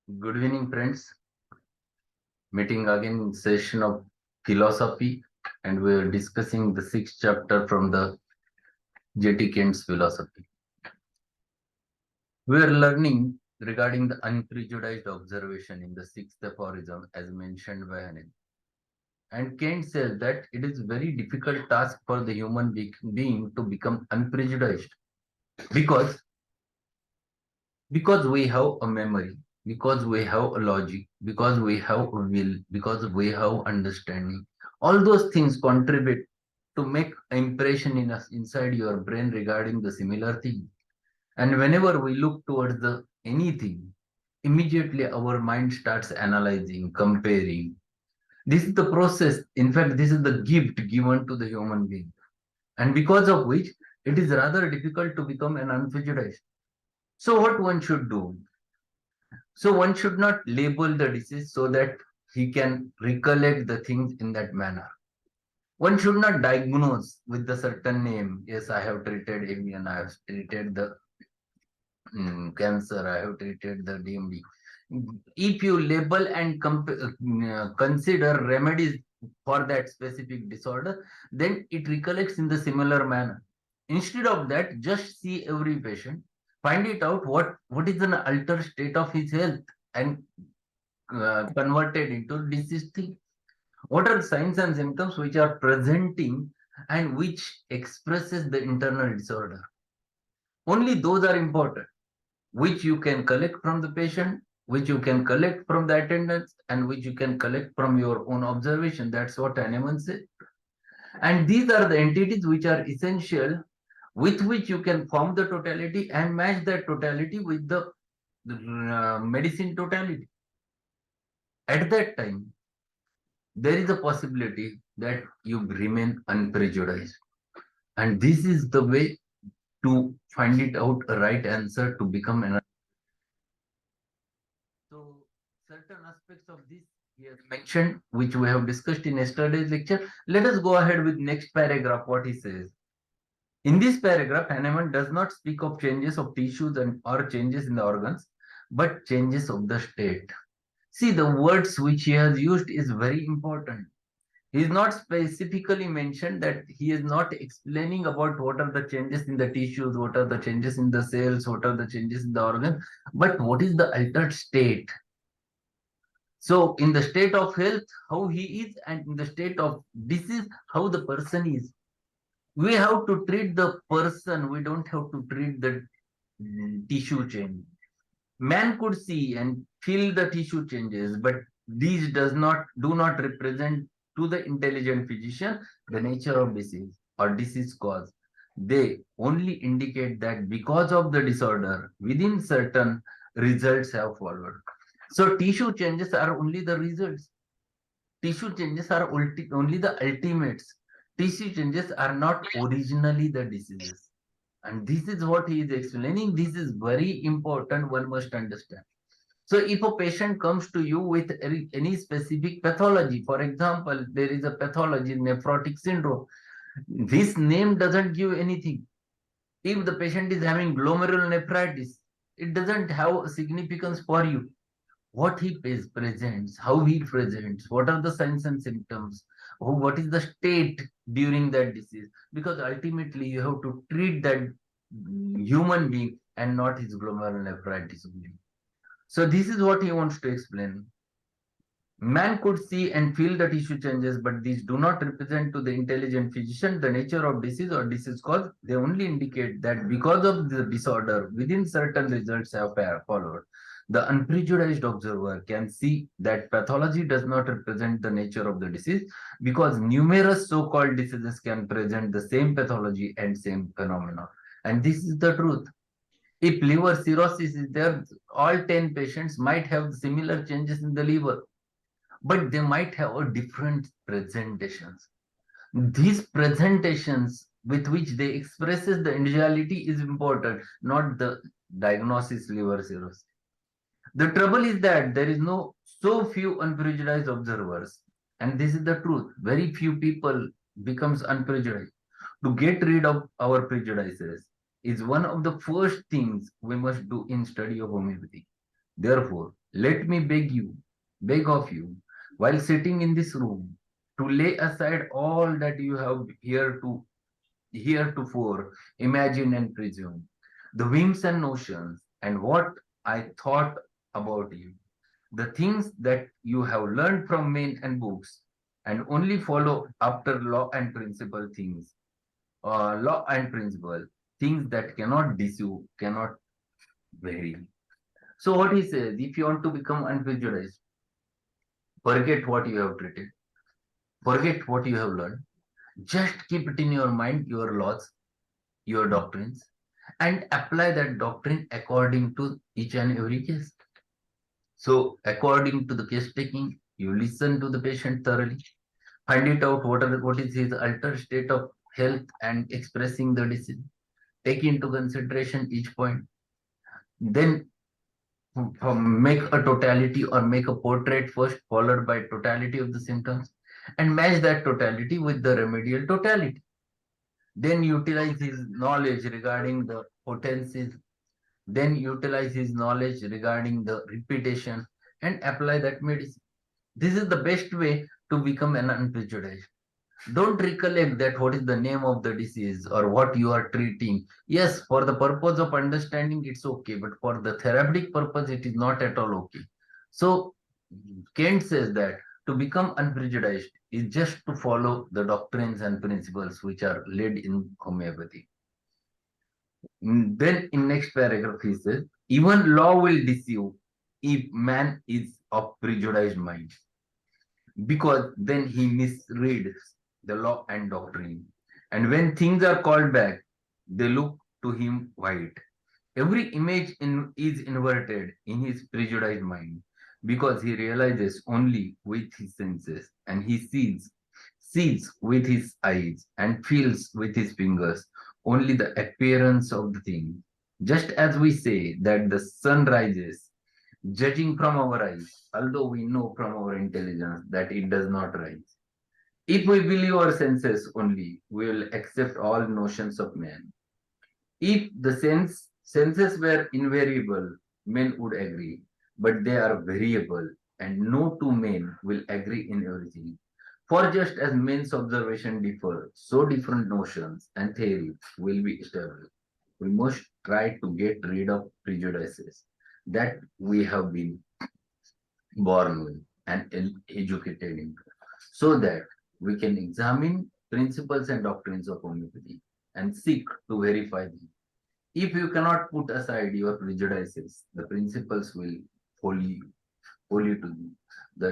Good evening, friends. Meeting again in session of philosophy, and we are discussing the sixth chapter from the J.T. Kent's philosophy. We are learning regarding the unprejudiced observation in the sixth aphorism, as mentioned by Hanen. And Kent says that it is very difficult task for the human being to become unprejudiced because because we have a memory, because we have a logic, because we have a will, because we have understanding. All those things contribute to make impression in us inside your brain regarding the similar thing. And whenever we look towards the anything, immediately our mind starts analyzing, comparing. This is the process. In fact, this is the gift given to the human being. And because of which it is rather difficult to become an unprejudiced. So what one should do? So one should not label the disease so that he can recollect the things in that manner. One should not diagnose with the certain name. Yes, I have treated avian, I have treated the cancer, I have treated the DMD. If you label and consider remedies for that specific disorder, then it recollects in the similar manner. Instead of that, just see every patient, find it out what is an altered state of his health and converted into disease thing. What are the signs and symptoms which are presenting and which expresses the internal disorder? Only those are important, which you can collect from the patient, which you can collect from the attendants, and which you can collect from your own observation. That's what Hahnemann said. And these are the entities which are essential, with which you can form the totality and match that totality with the medicine totality. At that time, there is a possibility that you remain unprejudiced. And this is the way to find it out a right answer to become an. So certain aspects of this he has mentioned, which we have discussed in yesterday's lecture. Let us go ahead with next paragraph, what he says. In this paragraph, Hahnemann does not speak of changes of tissues and or changes in the organs, but changes of the state. See, the words which he has used is very important. He is not specifically mentioned that he is not explaining about what are the changes in the tissues, what are the changes in the cells, what are the changes in the organ, but what is the altered state. So in the state of health, how he is, and in the state of disease, how the person is. We have to treat the person, we don't have to treat the tissue change. Man could see and feel the tissue changes, but these do not represent to the intelligent physician the nature of disease or disease cause. They only indicate that because of the disorder, within certain results have followed. So tissue changes are only the results. Tissue changes are only the ultimates. Tissue changes are not originally the diseases. And this is what he is explaining. This is very important, one must understand. So if a patient comes to you with any specific pathology, for example, there is a pathology, nephrotic syndrome, this name doesn't give anything. If the patient is having glomerulonephritis, it doesn't have a significance for you. What he presents, how he presents, what are the signs and symptoms, what is the state during that disease, because ultimately you have to treat that human being and not his glomerulonephritis only. So this is what he wants to explain. Man could see and feel the tissue changes, but these do not represent to the intelligent physician the nature of disease or disease cause. They only indicate that because of the disorder, within certain results have followed. The unprejudiced observer can see that pathology does not represent the nature of the disease because numerous so-called diseases can present the same pathology and same phenomena. And this is the truth. If liver cirrhosis is there, all 10 patients might have similar changes in the liver, but they might have a different presentations. These presentations with which they expresses the individuality is important, not the diagnosis liver cirrhosis. The trouble is that there is no so few unprejudiced observers, and this is the truth. Very few people becomes unprejudiced. To get rid of our prejudices is one of the first things we must do in study of homeopathy. Therefore, Let me beg of you, while sitting in this room, to lay aside all that you have heretofore imagined and presumed, the whims and notions, and what I thought about you, the things that you have learned from men and books, and only follow after law and principle, things that cannot deceive, cannot vary. So what he says, if you want to become unprejudiced, forget what you have treated, forget what you have learned, just keep it in your mind, your laws, your doctrines, and apply that doctrine according to each and every case. So according to the case taking, you listen to the patient thoroughly, find it out what is his altered state of health and expressing the disease. Take into consideration each point. Then make a totality or make a portrait first, followed by totality of the symptoms, and match that totality with the remedial totality. Then utilize his knowledge regarding the potencies, then utilize his knowledge regarding the repetition and apply that medicine. This is the best way to become an unprejudiced. Don't recollect that what is the name of the disease or what you are treating. Yes, for the purpose of understanding, it's okay, but for the therapeutic purpose, it is not at all okay. So Kent says that to become unprejudiced is just to follow the doctrines and principles which are laid in homeopathy. Then in next paragraph he says, even law will deceive if man is of prejudiced mind, because then he misreads the law and doctrine. And when things are called back, they look to him white. Every is inverted in his prejudiced mind, because he realizes only with his senses, and he sees with his eyes, and feels with his fingers only the appearance of the thing. Just as we say that the sun rises, judging from our eyes, although we know from our intelligence that it does not rise. If we believe our senses only, we will accept all notions of man. If the senses were invariable, men would agree, but they are variable, and no two men will agree in everything. For just as men's observation differ, so different notions and theories will be established. We must try to get rid of prejudices that we have been born with and educated in, so that we can examine principles and doctrines of homeopathy and seek to verify them. If you cannot put aside your prejudices, the principles will follow you to you. The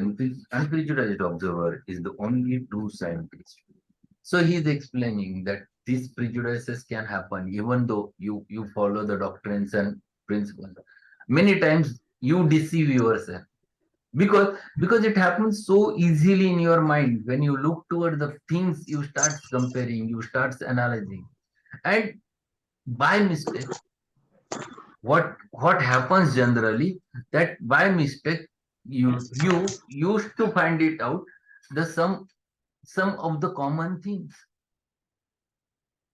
unprejudiced observer is the only true scientist. So he is explaining that these prejudices can happen even though you follow the doctrines and principles. Many times you deceive yourself, because it happens so easily in your mind. When you look toward the things, you start comparing, you start analyzing, and by mistake, what happens generally, that by mistake you used to find it out, the some of the common things.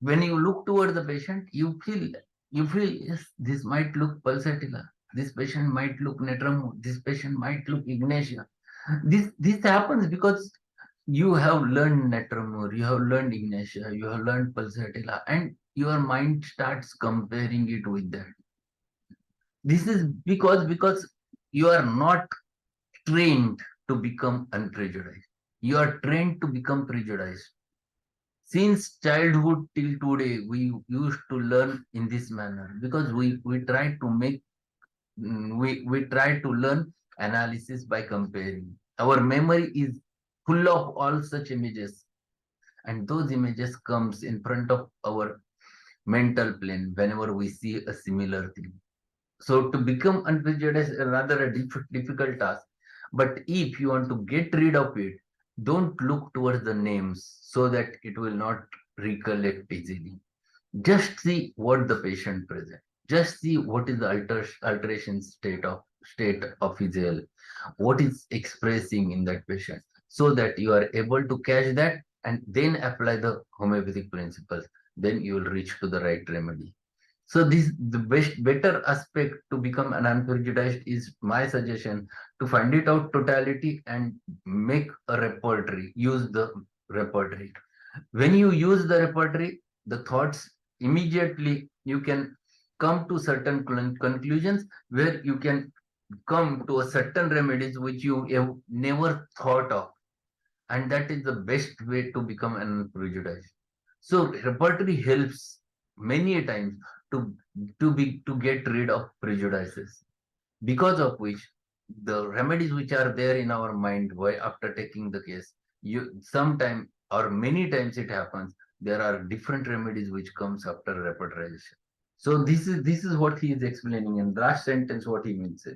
When you look toward the patient, you feel, yes, this might look pulsatilla, this patient might look netramo, this patient might look ignatia. This happens because you have learned netramo, you have learned ignatia, you have learned pulsatilla, and your mind starts comparing it with that. This is because you are not trained to become unprejudiced. You are trained to become prejudiced. Since childhood till today, we used to learn in this manner, because we try to make we try to learn analysis by comparing. Our memory is full of all such images, and those images comes in front of our mental plane whenever we see a similar thing. So to become unprejudiced is rather a difficult task. But if you want to get rid of it, don't look towards the names so that it will not recollect easily. Just see what the patient presents. Just see what is the alteration state of his health, what is expressing in that patient, so that you are able to catch that and then apply the homeopathic principles. Then you will reach to the right remedy. So the better aspect to become an unprejudiced is my suggestion to find it out totality and make a repertory, use the repertory. When you use the repertory, the thoughts immediately you can come to certain conclusions where you can come to a certain remedies which you have never thought of, and that is the best way to become an unprejudiced. So repertory helps many a times to to get rid of prejudices, because of which the remedies which are there in our mind why after taking the case, you sometime or many times it happens, there are different remedies which comes after repetition. So this is what he is explaining in the last sentence. What he means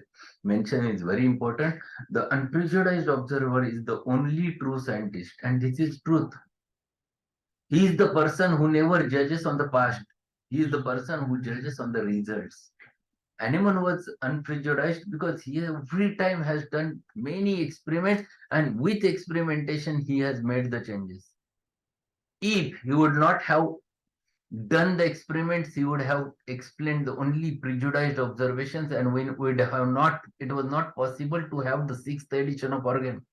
mention is very important. The unprejudiced observer is the only true scientist, and this is truth. He is the person who never judges on the past. He is the person who judges on the results. Animal was unprejudiced because he every time has done many experiments, and with experimentation he has made the changes. If he would not have done the experiments, he would have explained the only prejudiced observations, and we would have not, it was not possible to have the sixth edition of Organon.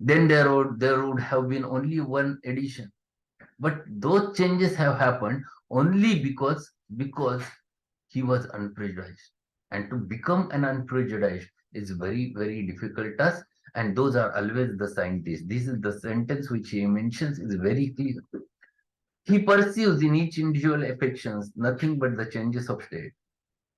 Then there would have been only one edition. But those changes have happened only because he was unprejudiced. And to become an unprejudiced is very difficult task. And those are always the scientists. This is the sentence which he mentions is very clear. He perceives in each individual affections nothing but the changes of state.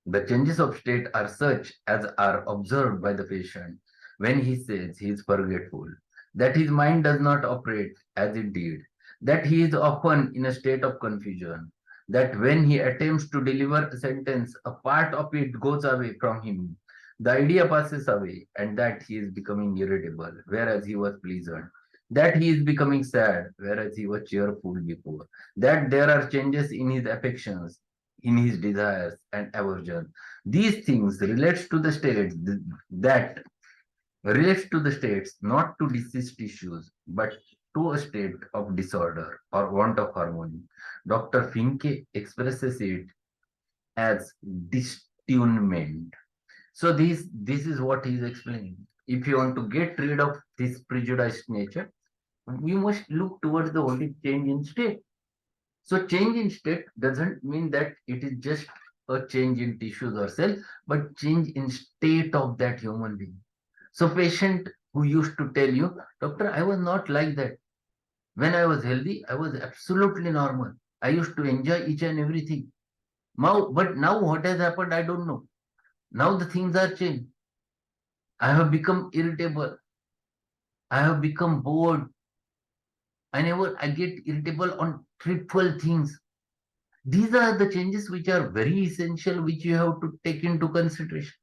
The changes of state are such as are observed by the patient when he says he is forgetful, that his mind does not operate as it did, that he is often in a state of confusion, that when he attempts to deliver a sentence, a part of it goes away from him. The idea passes away, and that he is becoming irritable, whereas he was pleasant. That he is becoming sad, whereas he was cheerful before. That there are changes in his affections, in his desires and aversion. These things relates to the states that relates to the states, not to deceased issues, but to a state of disorder or want of harmony. Dr. Finke expresses it as distunment. So this is what he is explaining. If you want to get rid of this prejudiced nature, we must look towards the only change in state. So change in state doesn't mean that it is just a change in tissues or cells, but change in state of that human being. So patient who used to tell you, doctor, I was not like that. When I was healthy, I was absolutely normal. I used to enjoy each and everything. But now what has happened, I don't know. Now the things are changed. I have become irritable. I have become bored. I get irritable on trivial things. These are the changes which are very essential, which you have to take into consideration.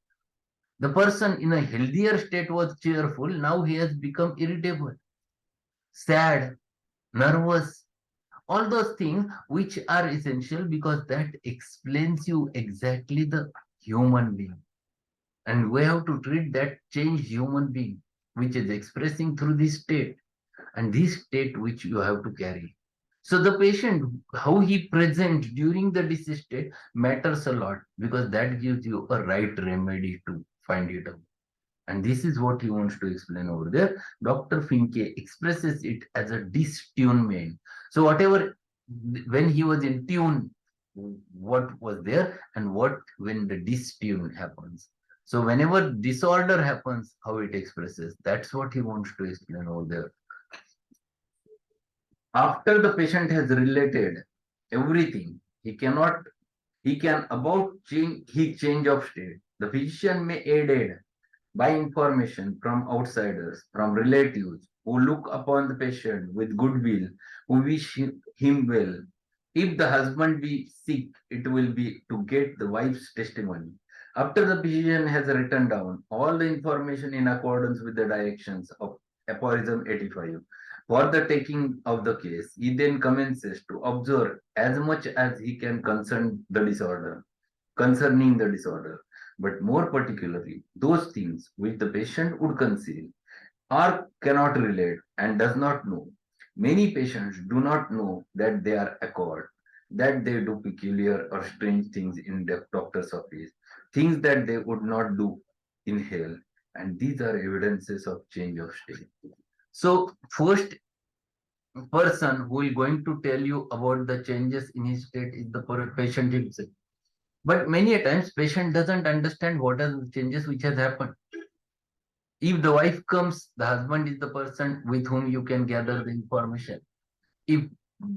The person in a healthier state was cheerful, now he has become irritable, sad, nervous, all those things which are essential because that explains you exactly the human being. And we have to treat that changed human being, which is expressing through this state, and this state which you have to carry. So the patient, how he presents during the disease state matters a lot because that gives you a right remedy to find it out. And this is what he wants to explain over there. Dr. Finke expresses it as a distunement. So whatever, when he was in tune, what was there and what when the distune happens. So whenever disorder happens, how it expresses, that's what he wants to explain over there. After the patient has related everything, he can about change of state. The physician may aid by information from outsiders, from relatives who look upon the patient with goodwill, who wish him well. If the husband be sick, it will be to get the wife's testimony. After the physician has written down all the information in accordance with the directions of aphorism 85, for the taking of the case, he then commences to observe as much as he can concerning the disorder, but more particularly those things which the patient would conceal or cannot relate and does not know. Many patients do not know that they are accord. that they do peculiar or strange things in the doctor's office, things that they would not do in health, and these are evidences of change of state. So first person who is going to tell you about the changes in his state is the patient himself. But many a times patient doesn't understand what are the changes which has happened. If the wife comes, the husband is the person with whom you can gather the information. If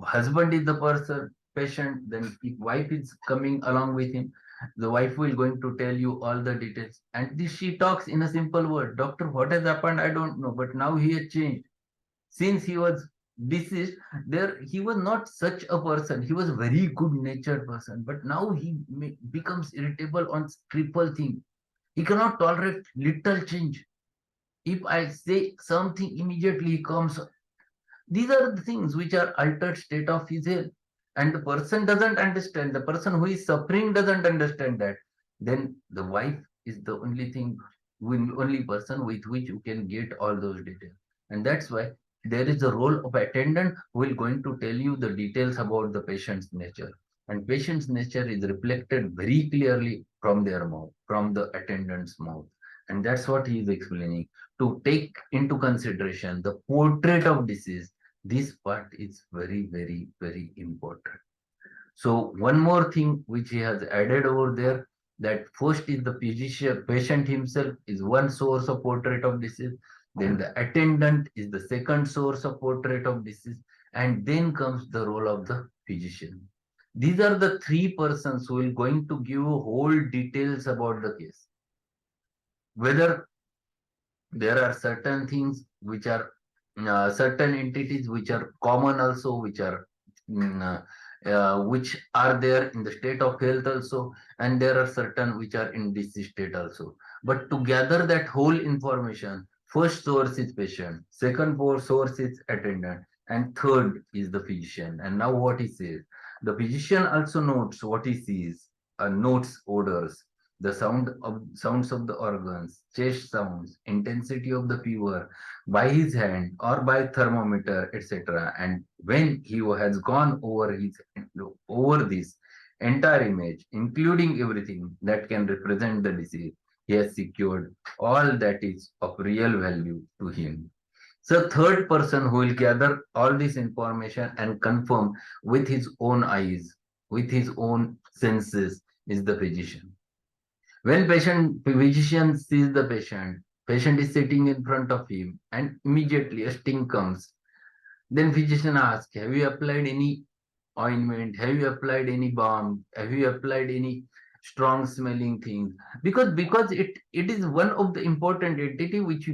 husband is the person patient, then if wife is coming along with him, the wife will going to tell you all the details. And this she talks in a simple word, doctor, what has happened? I don't know, but now he has changed. Since he was deceased, there he was not such a person. He was a very good natured person, but now he becomes irritable on triple thing. He cannot tolerate little change. If I say something, immediately he comes. These are the things which are altered state of his health. And the person doesn't understand. The person who is suffering doesn't understand that. Then the wife is the only thing, only person with which you can get all those details. And that's why there is a role of attendant who will going to tell you the details about the patient's nature. And patient's nature is reflected very clearly from their mouth, from the attendant's mouth. And that's what he is explaining. To take into consideration the portrait of disease, this part is very, very, very important. So one more thing which he has added over there, that first is the physician, patient himself is one source of portrait of disease, then the attendant is the second source of portrait of disease, and then comes the role of the physician. These are the three persons who will going to give you whole details about the case. Whether there are certain things which are certain entities which are common also, which are there in the state of health also, and there are certain which are in disease state also. But to gather that whole information, first source is patient, second source is attendant, and third is the physician. And now what he says, the physician also notes what he sees, notes odors, the sounds of the organs, chest sounds, intensity of the fever by his hand or by thermometer, etc. And when he has gone over this entire image, including everything that can represent the disease, he has secured all that is of real value to him. So third person who will gather all this information and confirm with his own eyes, with his own senses, is the physician. When physician sees the patient is sitting in front of him, and immediately a sting comes. Then physician asks, have you applied any ointment? Have you applied any balm? Have you applied any strong smelling things? Because it is one of the important entity which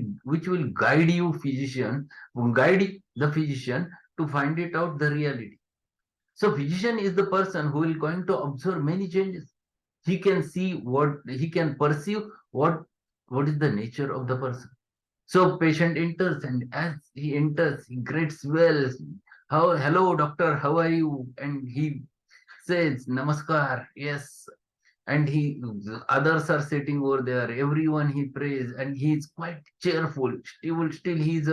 will guide you physician, will guide the physician to find it out the reality. So physician is the person who will going to observe many changes. He can see what he can perceive what is the nature of the person. So patient enters, and as he enters, he greets well. How hello doctor, how are you? And he says namaskar, yes. And others are sitting over there. Everyone he prays, and he is quite cheerful. Still he is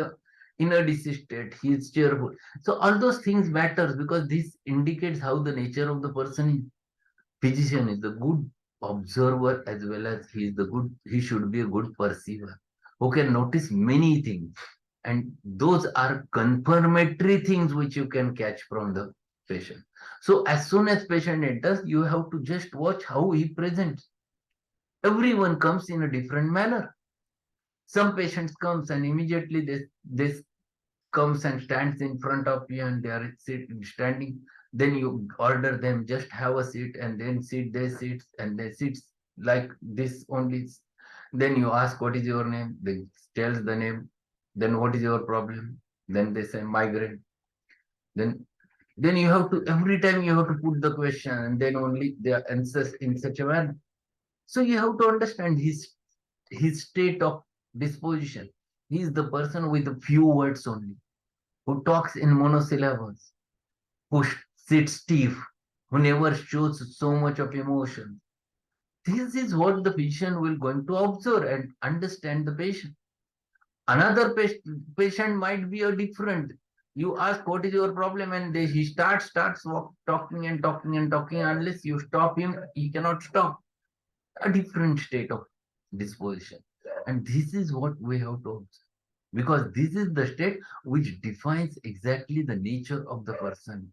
in a disease state. He is cheerful. So all those things matters because this indicates how the nature of the person is. Physician is the good observer as well as he should be a good perceiver who can notice many things, and those are confirmatory things which you can catch from the patient. So as soon as patient enters, you have to just watch how he presents. Everyone comes in a different manner. Some patients comes and immediately this comes and stands in front of you, and they are standing. Then you order them, just have a seat, and then sit. They sit, and they sit like this only. Then you ask, what is your name? They tells the name. Then what is your problem? Then they say migraine. Then you have to, every time you have to put the question, and then only they answer in such a manner. So you have to understand his state of disposition. He is the person with a few words only, who talks in monosyllables, who sits stiff, who never shows so much of emotion. This is what the physician will going to observe and understand the patient. Another patient might be a different. You ask what is your problem, and he starts talking and talking and talking. Unless you stop him, he cannot stop. A different state of disposition. And this is what we have to observe. Because this is the state which defines exactly the nature of the person.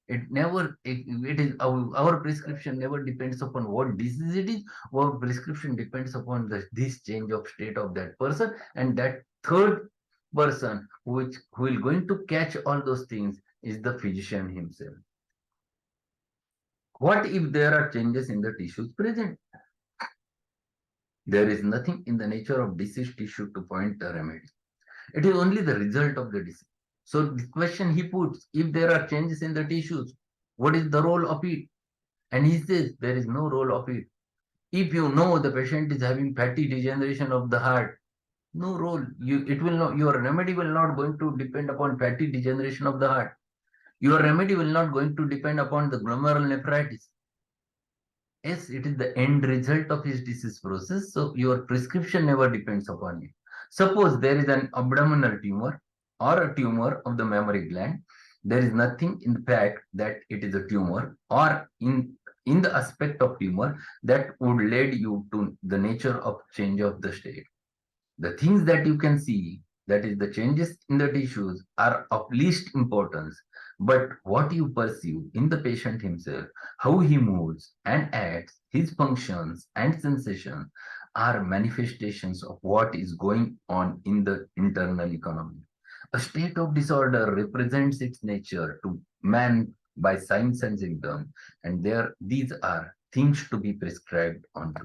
It is our prescription never depends upon what disease it is. Our prescription depends upon this change of state of that person, and that third person who will going to catch all those things is the physician himself. What if there are changes in the tissues present? There is nothing in the nature of diseased tissue to point a remedy. It is only the result of the disease. So the question he puts, if there are changes in the tissues, what is the role of it? And he says there is no role of it. If you know the patient is having fatty degeneration of the heart, no role. It will not. Your remedy will not going to depend upon fatty degeneration of the heart. Your remedy will not going to depend upon the glomerulonephritis. Yes, it is the end result of his disease process. So your prescription never depends upon it. Suppose there is an abdominal tumor or a tumor of the mammary gland. There is nothing in the fact that it is a tumor or in the aspect of tumor that would lead you to the nature of change of the state. The things that you can see, that is the changes in the tissues, are of least importance. But what you perceive in the patient himself, how he moves and acts, his functions and sensations are manifestations of what is going on in the internal economy. A state of disorder represents its nature to man by signs and symptoms, and these are things to be prescribed onto.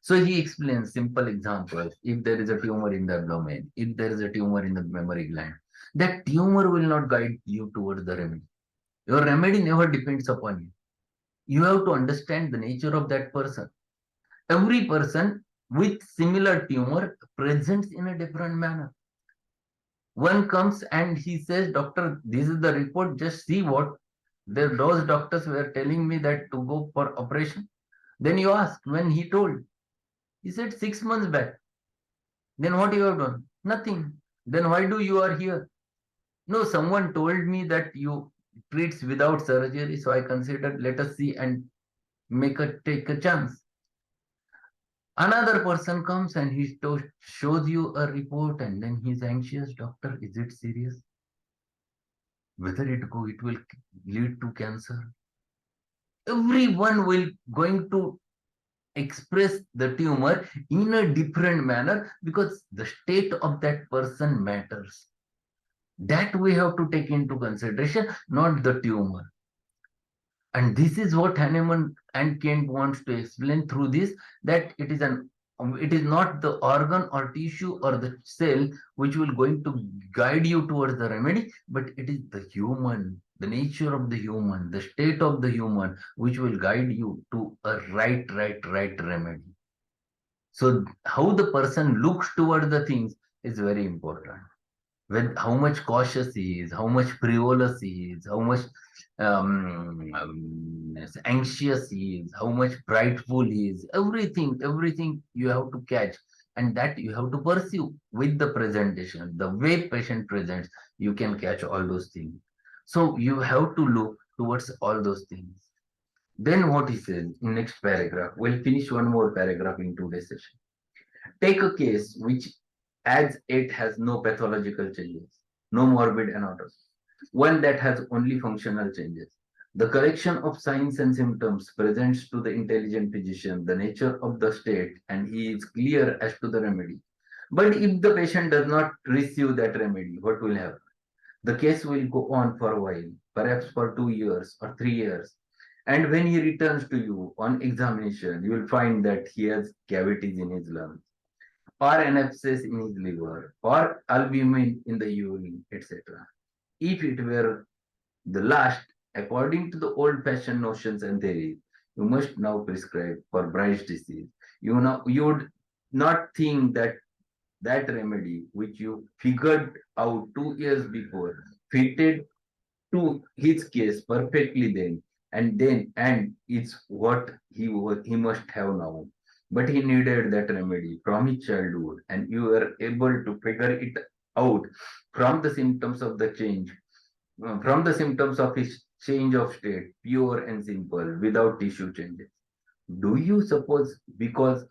So he explains simple examples. If there is a tumor in the abdomen, if there is a tumor in the mammary gland, that tumor will not guide you towards the remedy. Your remedy never depends upon you. You have to understand the nature of that person. Every person with similar tumor presents in a different manner. One comes and he says, Doctor, this is the report, just see what those doctors were telling me that to go for operation. Then you ask when he told. He said 6 months back. Then what you have done? Nothing. Then why do you are here? No, someone told me that you treats without surgery, so I considered let us see and take a chance. Another person comes and shows you a report, and then he's anxious. Doctor, is it serious? Whether it will lead to cancer. Everyone will going to express the tumor in a different manner because the state of that person matters. That we have to take into consideration, not the tumor. And this is what Hahnemann and Kent wants to explain through this, that it is not the organ or tissue or the cell which will going to guide you towards the remedy, but it is the human, the nature of the human, the state of the human, which will guide you to a right remedy. So how the person looks toward the things is very important. With how much cautious he is, how much frivolous he is, how much anxious he is, how much prideful he is, everything you have to catch, and that you have to pursue with the presentation, the way patient presents, you can catch all those things. So you have to look towards all those things. Then what he says in next paragraph, we'll finish one more paragraph in today's session. Take a case which as it has no pathological changes, no morbid anatomy, one that has only functional changes. The collection of signs and symptoms presents to the intelligent physician the nature of the state, and he is clear as to the remedy. But if the patient does not receive that remedy, what will happen? The case will go on for a while, perhaps for 2 years or 3 years. And when he returns to you on examination, you will find that he has cavities in his lungs, or an abscess in his liver, or albumin in the urine, etc. If it were the last, according to the old-fashioned notions and theories, you must now prescribe for Bright's disease. You would not think that that remedy, which you figured out 2 years before, fitted to his case perfectly then, and it's what he must have now. But he needed that remedy from his childhood, and you were able to figure it out from the symptoms of the change, from the symptoms of his change of state, pure and simple, without tissue changes. Do you suppose because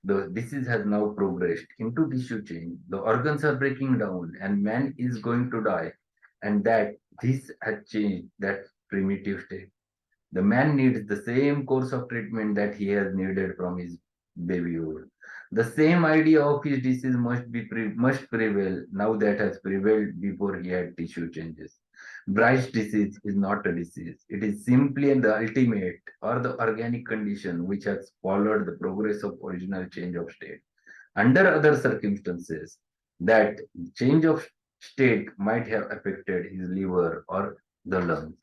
the disease has now progressed into tissue change, the organs are breaking down, and man is going to die, and that this has changed that primitive state? The man needs the same course of treatment that he has needed from his babyhood. The same idea of his disease must prevail now that has prevailed before he had tissue changes. Bright's disease is not a disease. It is simply the ultimate or the organic condition which has followed the progress of original change of state. Under other circumstances, that change of state might have affected his liver or the lungs.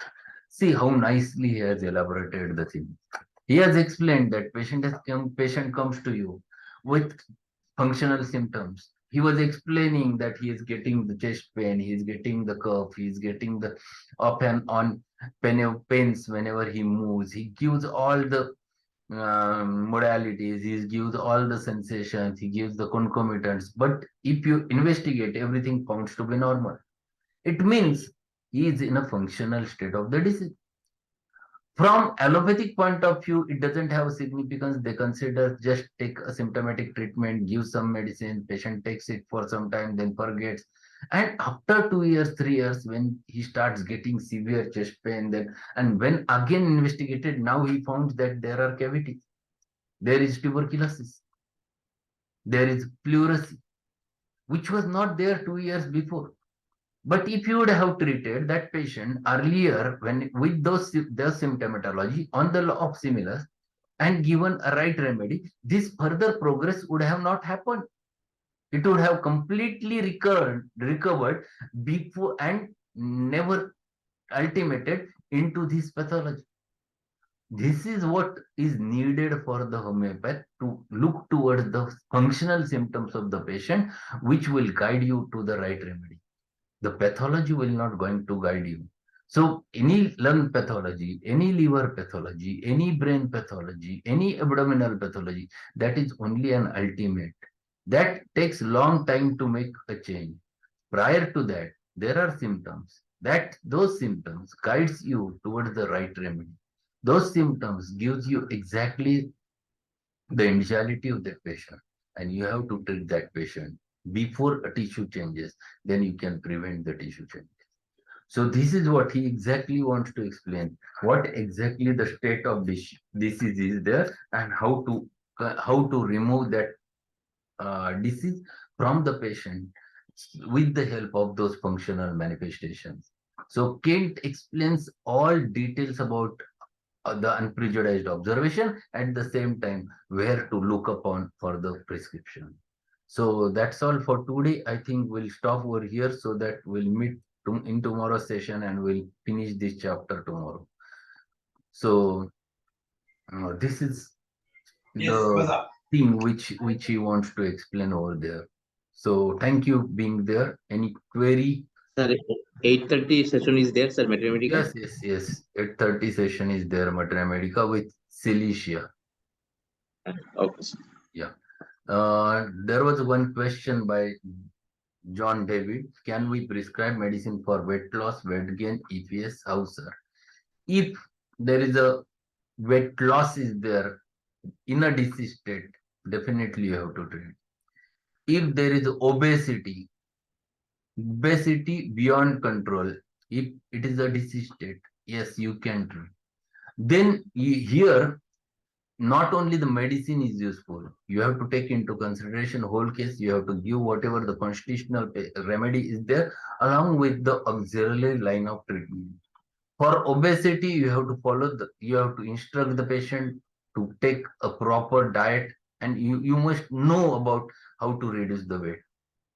See how nicely he has elaborated the thing. He has explained that patient comes to you with functional symptoms. He was explaining that he is getting the chest pain, he is getting the cough, he is getting the up and on pains whenever he moves. He gives all the modalities, he gives all the sensations, he gives the concomitants. But if you investigate, everything founds to be normal. It means he is in a functional state of the disease. From allopathic point of view, it doesn't have significance. They consider just take a symptomatic treatment, give some medicine, patient takes it for some time, then forgets. And after 2 years, 3 years, when he starts getting severe chest pain, then and when again investigated, now he found that there are cavities, there is tuberculosis, there is pleurisy, which was not there 2 years before. But if you would have treated that patient earlier when with those symptomatology on the law of similars and given a right remedy, this further progress would have not happened. It would have completely recovered before and never ultimated into this pathology. This is what is needed for the homeopath to look towards the functional symptoms of the patient, which will guide you to the right remedy. The pathology will not going to guide you. So any lung pathology, any liver pathology, any brain pathology, any abdominal pathology, that is only an ultimate. That takes long time to make a change. Prior to that, there are symptoms. That those symptoms guides you towards the right remedy. Those symptoms gives you exactly the initiality of that patient, and you have to treat that patient before a tissue changes. Then you can prevent the tissue changes. So this is what he exactly wants to explain, what exactly the state of this disease is there, and how to remove that disease from the patient with the help of those functional manifestations. So Kent explains all details about the unprejudiced observation, at the same time where to look upon for the prescription. So that's all for today. I think we'll stop over here so that we'll meet in tomorrow's session and we'll finish this chapter tomorrow. So this is the thing which he wants to explain over there. So thank you being there. Any query? Sir, 8:30 session is there, sir, Mathematica? Yes. 8:30 session is there, Mater Medica with Cilicia. Okay, sir. Yeah. There was one question by John David. Can we prescribe medicine for weight loss, weight gain? If yes, how, sir? If there is a weight loss is there in a disease state, definitely you have to treat. If there is obesity beyond control, if it is a disease state, yes, you can treat. Then here, not only the medicine is useful, you have to take into consideration whole case. You have to give whatever the constitutional remedy is there along with the auxiliary line of treatment. For obesity, you have to instruct the patient to take a proper diet, and you must know about how to reduce the weight,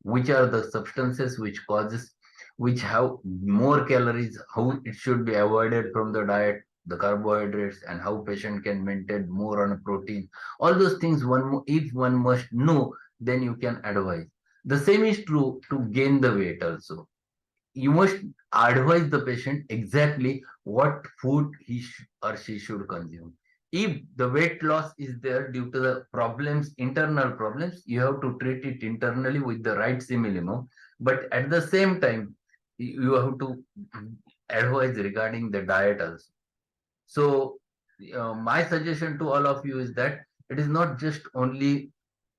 which are the substances which have more calories, how it should be avoided from the diet, the carbohydrates, and how patient can maintain more on a protein. All those things, if one must know, then you can advise. The same is true to gain the weight also. You must advise the patient exactly what food he or she should consume. If the weight loss is there due to the problems, internal problems, you have to treat it internally with the right simillimum. But at the same time, you have to advise regarding the diet also. So my suggestion to all of you is that it is not just only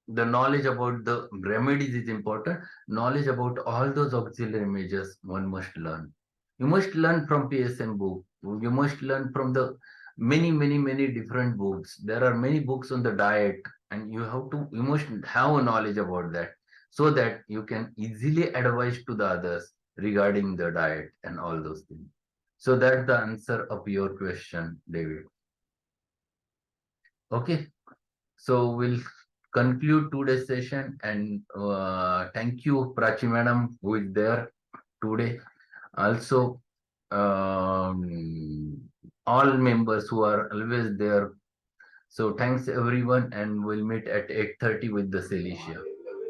the knowledge about the remedies is important. Knowledge about all those auxiliary measures one must learn. You must learn from PSM book. You must learn from the many different books. There are many books on the diet, and you must have a knowledge about that, so that you can easily advise to the others regarding the diet and all those things. So that's the answer of your question, David. Okay. So we'll conclude today's session, and thank you, Prachi Madam, who is there today. Also, all members who are always there. So thanks everyone, and we'll meet at 8:30 with the Celicia.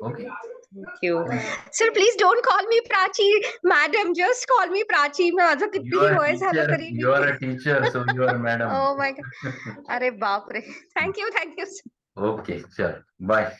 Okay. Thank you. Thank you. Sir, please don't call me Prachi, madam. Just call me Prachi. मैं माझं You कितीही are a voice hello teacher. तरी You are a teacher, so you are madam. Oh my God. अरे बाप रे. Thank you. Okay, sure. Bye.